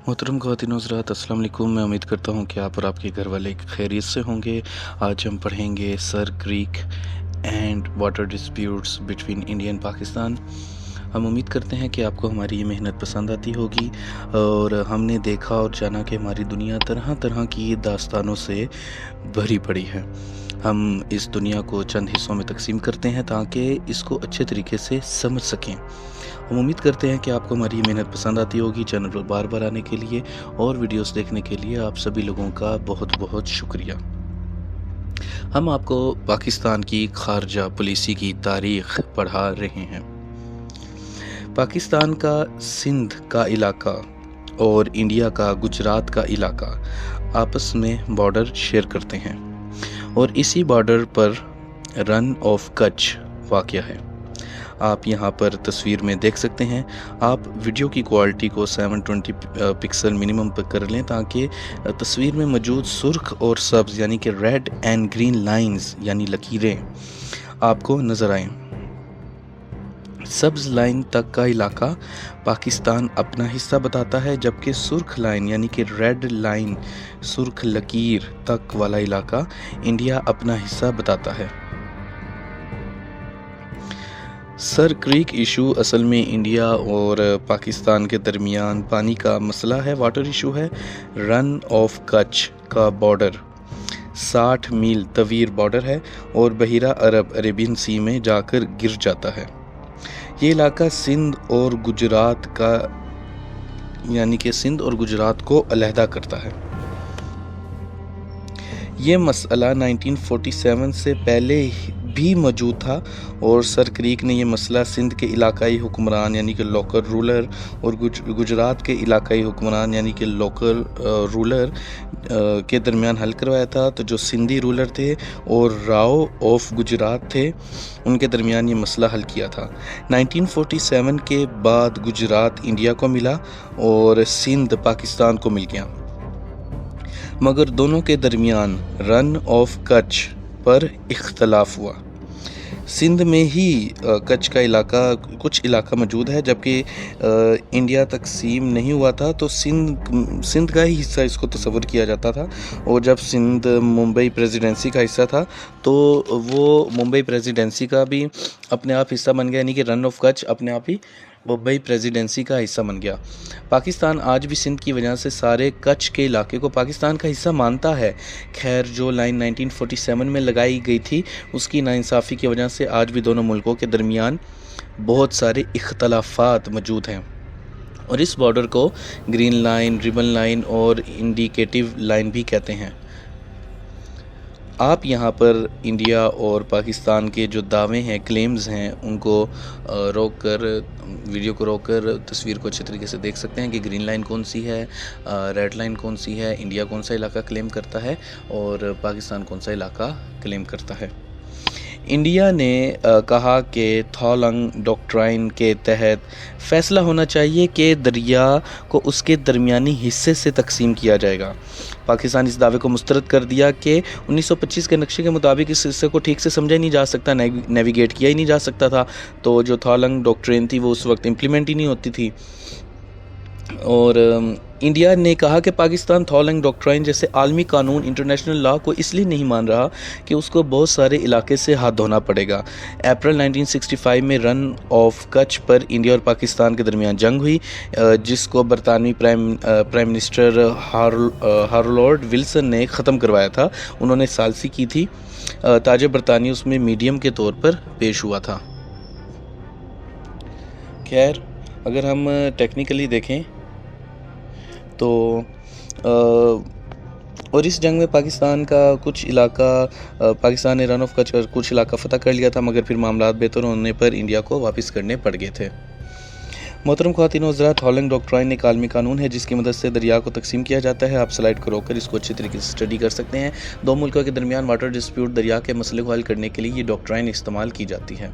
मोहतरम ख़वातीन हज़रात, अस्सलाम वालेकुम। मैं उम्मीद करता हूँ कि आप और आपके घर वाले खैरियत से होंगे। आज हम पढ़ेंगे sir creek and water disputes between India and Pakistan. हम उम्मीद करते हैं कि आपको हमारी ये मेहनत पसंद आती होगी और हमने देखा और जाना कि हमारी दुनिया तरह तरह की दास्तानों से भरी पड़ी है। हम इस दुनिया को चंद हिस्सों में तकसीम करते हैं ताकि इसको अच्छे तरीके से समझ सकें। हम उम्मीद करते हैं कि आपको हमारी ये मेहनत पसंद आती होगी। चैनल पर बार बार आने के लिए और वीडियोस देखने के लिए आप सभी लोगों का बहुत बहुत शुक्रिया। हम आपको पाकिस्तान की खारजा पॉलिसी की तारीख पढ़ा रहे हैं। पाकिस्तान का सिंध का इलाका और इंडिया का गुजरात का इलाका आपस में बॉर्डर शेयर करते हैं और इसी बॉर्डर पर रन ऑफ कच्छ वाक़या है। आप यहाँ पर तस्वीर में देख सकते हैं। आप वीडियो की क्वालिटी को 720 पिक्सल मिनिमम पर कर लें ताकि तस्वीर में मौजूद सुर्ख और सब्ज़ यानी कि रेड एंड ग्रीन लाइंस यानी लकीरें आपको नज़र आएँ। सब्ज़ लाइन तक का इलाका पाकिस्तान अपना हिस्सा बताता है, जबकि सुर्ख लाइन यानी कि रेड लाइन सुर्ख लकीर तक वाला इलाका इंडिया अपना हिस्सा बताता है। सर क्रीक इशू असल में इंडिया और पाकिस्तान के दरमियान पानी का मसला है, वाटर इशू है। रन ऑफ कच्छ का बॉर्डर 60 मील तवील बॉर्डर है और बहिरा अरेबियन सी में जाकर गिर जाता है। ये इलाका सिंध और गुजरात का यानी कि सिंध और गुजरात को अलहदा करता है। ये मसला 1947 से पहले भी मौजूद था और सर क्रीक ने यह मसला सिंध के इलाकाई हुक्मरान यानी कि लोकल रूलर और गुजरात के इलाकाई हुक्मरान यानी कि लोकल रूलर के दरमियान हल करवाया था। तो जो सिंधी रूलर थे और राव ऑफ गुजरात थे उनके दरमियान ये मसला हल किया था। 1947 के बाद गुजरात इंडिया को मिला और सिंध पाकिस्तान को मिल गया, मगर दोनों के दरमियान रन ऑफ कच्छ पर इख्तलाफ हुआ। सिंध में ही कच्छ का कुछ इलाका मौजूद है, जबकि इंडिया तकसीम नहीं हुआ था तो सिंध का ही हिस्सा इसको तस्वर किया जाता था। और जब सिंध मुंबई प्रेसिडेंसी का हिस्सा था तो वो मुंबई प्रेसिडेंसी का भी अपने आप हिस्सा बन गया, यानी कि रन ऑफ कच्छ अपने आप ही मुंबई प्रेसिडेंसी का हिस्सा बन गया। पाकिस्तान आज भी सिंध की वजह से सारे कच्छ के इलाके को पाकिस्तान का हिस्सा मानता है। खैर, जो लाइन 1947 में लगाई गई थी उसकी नाइंसाफ़ी की वजह से आज भी दोनों मुल्कों के दरमियान बहुत सारे इख्तलाफात मौजूद हैं और इस बॉर्डर को ग्रीन लाइन, रिबन लाइन और इंडिकेटिव लाइन भी कहते हैं। आप यहाँ पर इंडिया और पाकिस्तान के जो दावे हैं, क्लेम्स हैं, उनको वीडियो को रोककर तस्वीर को अच्छे तरीके से देख सकते हैं कि ग्रीन लाइन कौन सी है, रेड लाइन कौन सी है, इंडिया कौन सा इलाका क्लेम करता है और पाकिस्तान कौन सा इलाका क्लेम करता है। इंडिया ने कहा कि थॉलंग डॉक्ट्राइन के तहत फ़ैसला होना चाहिए कि दरिया को उसके दरमियानी हिस्से से तकसीम किया जाएगा। पाकिस्तान इस दावे को मुस्तरद कर दिया कि 1925 के नक्शे के मुताबिक इस हिस्से को ठीक से समझा ही नहीं जा सकता, नेविगेट किया ही नहीं जा सकता था। तो जो थॉलंग डॉक्ट्रिन थी वो उस वक्त इम्प्लीमेंट ही नहीं होती थी और इंडिया ने कहा कि पाकिस्तान थॉलंग डॉक्ट्राइन जैसे आलमी कानून, इंटरनेशनल लॉ को इसलिए नहीं मान रहा कि उसको बहुत सारे इलाके से हाथ धोना पड़ेगा। अप्रैल 1965 में रन ऑफ कच्छ पर इंडिया और पाकिस्तान के दरमियान जंग हुई, जिसको बरतानवी प्राइम मिनिस्टर हारोल्ड विल्सन ने ख़त्म करवाया था। उन्होंने सालसी की थी। ताज बरतानी उसमें मीडियम के तौर पर पेश हुआ था। खैर, अगर हम टेक्निकली देखें तो और इस जंग में पाकिस्तान का कुछ इलाका पाकिस्तान ने रन ऑफ कच्छ और कुछ इलाका फ़तह कर लिया था, मगर फिर मामलात बेहतर होने पर इंडिया को वापस करने पड़ गए थे। मोहतरम ख़वातीन हज़रात, थॉलंग डॉक्ट्राइन एक आलमी कानून है जिसकी मदद से दरिया को तकसीम किया जाता है। आप स्लाइड को रोककर इसको अच्छी तरीके से स्टडी कर सकते हैं। दो मुल्कों के दरमियान वाटर डिस्प्यूट दरिया के मसले को हल करने के लिए ये डॉक्ट्राइन इस्तेमाल की जाती है।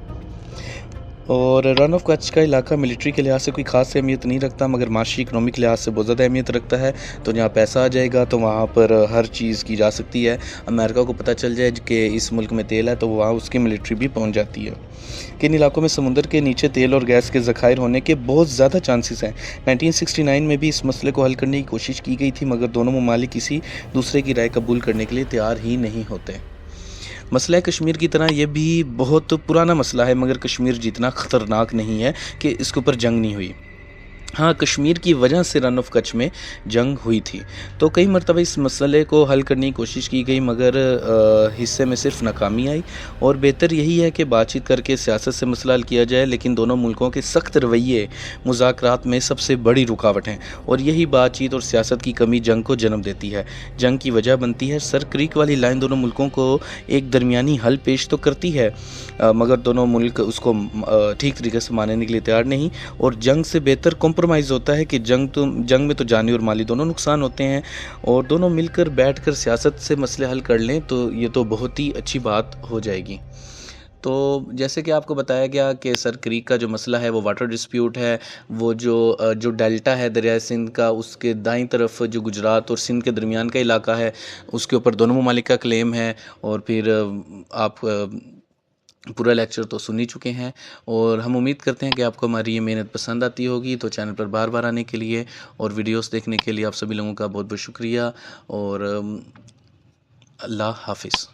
اور رن آف کچھ کا علاقہ ملٹری کے لحاظ سے کوئی خاص اہمیت نہیں رکھتا، مگر معاشی اکنامک لحاظ سے بہت زیادہ اہمیت رکھتا ہے۔ تو جہاں پیسہ آ جائے گا تو وہاں پر ہر چیز کی جا سکتی ہے۔ امریکہ کو پتہ چل جائے کہ اس ملک میں تیل ہے تو وہاں اس کی ملٹری بھی پہنچ جاتی ہے۔ کن علاقوں میں سمندر کے نیچے تیل اور گیس کے ذخائر ہونے کے بہت زیادہ چانسز ہیں۔ 1969 میں بھی اس مسئلے کو حل کرنے کی کوشش کی گئی تھی، مگر دونوں ممالک کسی دوسرے کی رائے قبول کرنے کے لیے تیار ہی نہیں ہوتے۔ مسئلہ کشمیر کی طرح یہ بھی بہت پرانا مسئلہ ہے، مگر کشمیر جتنا خطرناک نہیں ہے کہ اس کے اوپر جنگ نہیں ہوئی۔ ہاں، کشمیر کی وجہ سے رن آف کچھ میں جنگ ہوئی تھی، تو کئی مرتبہ اس مسئلے کو حل کرنے کی کوشش کی گئی، مگر حصے میں صرف ناکامی آئی۔ اور بہتر یہی ہے کہ بات چیت کر کے سیاست سے مسئلہ حل کیا جائے، لیکن دونوں ملکوں کے سخت رویے مذاکرات میں سب سے بڑی رکاوٹ ہیں، اور یہی بات چیت اور سیاست کی کمی جنگ کو جنم دیتی ہے، جنگ کی وجہ بنتی ہے۔ سر کریک والی لائن دونوں ملکوں کو ایک درمیانی حل پیش تو کرتی ہے، مگر دونوں ملک اس کو ٹھیک طریقے سے ماننے کے لیے تیار نہیں، اور جنگ سے بہتر کمپرومائز ہوتا ہے کہ جنگ میں تو جانی اور مالی دونوں نقصان ہوتے ہیں، اور دونوں مل کر بیٹھ کر سیاست سے مسئلے حل کر لیں تو یہ تو بہت ہی اچھی بات ہو جائے گی۔ تو جیسے کہ آپ کو بتایا گیا کہ سر کریک کا جو مسئلہ ہے وہ واٹر ڈسپیوٹ ہے، وہ جو ڈیلٹا ہے دریائے سندھ کا، اس کے دائیں طرف جو گجرات اور سندھ کے درمیان کا علاقہ ہے، اس کے اوپر دونوں ممالک کا کلیم ہے۔ اور پھر آپ پورا لیکچر تو سن ہی چکے ہیں، اور ہم امید کرتے ہیں کہ آپ کو ہماری یہ محنت پسند آتی ہوگی۔ تو چینل پر بار بار آنے کے لیے اور ویڈیوز دیکھنے کے لیے آپ سبھی لوگوں کا بہت بہت شکریہ، اور اللہ حافظ۔